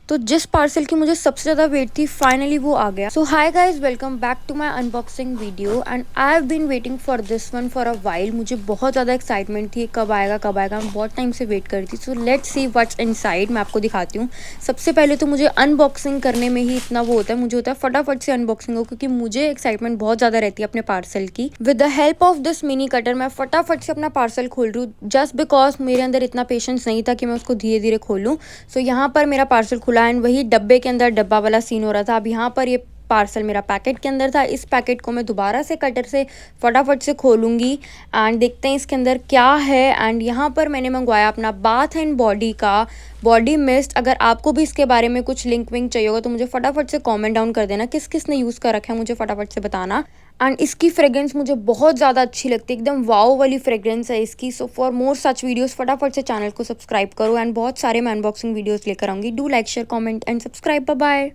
तो जिस पार्सल की मुझे सबसे ज़्यादा वेट थी फाइनली वो आ गया। So hi guys, welcome back to my unboxing video and I have been waiting for this one for a while. मुझे बहुत ज़्यादा एक्साइटमेंट थी कब आएगा कब आएगा, मैं बहुत टाइम से वेट कर रही थी। So let's see what's inside. मैं आपको दिखाती हूँ। सबसे पहले तो मुझे अनबॉक्सिंग करने में ही इतना वो होता है, मुझे होता है फटाफट से अनबॉक्सिंग हो, क्योंकि मुझे एक्साइटमेंट बहुत ज़्यादा रहती है अपने पार्सल की। With the help of this mini cutter मैं फटाफट से अपना पार्सल खोल रही हूँ, जस्ट बिकॉज मेरे अंदर इतना पेशेंस नहीं था कि मैं उसको धीरे धीरे खोलूँ। सो यहाँ पर मेरा पार्सल खुला एंड वही डब्बे के अंदर डब्बा वाला सीन हो रहा था। अब यहाँ पर ये पार्सल मेरा पैकेट के अंदर था। इस पैकेट को मैं दोबारा से कटर से फटाफट से खोलूँगी एंड देखते हैं इसके अंदर क्या है। एंड यहाँ पर मैंने मंगवाया अपना बाथ एंड बॉडी का बॉडी मिस्ट। अगर आपको भी इसके बारे में कुछ लिंक विंक चाहिए होगा तो मुझे फटाफट से कमेंट डाउन कर देना, किस किस ने यूज़ कर रखा है मुझे फटाफट से बताना। एंड इसकी फ्रेग्रेंस मुझे बहुत ज़्यादा अच्छी लगती है, एकदम वाओ वाली फ्रेग्रेंस है इसकी। So for more such videos फटाफट से चैनल को सब्सक्राइब करो एंड बहुत सारे मैं अनबॉक्सिंग वीडियोस लेकर आऊँगी। Do like share comment and subscribe. Bye bye.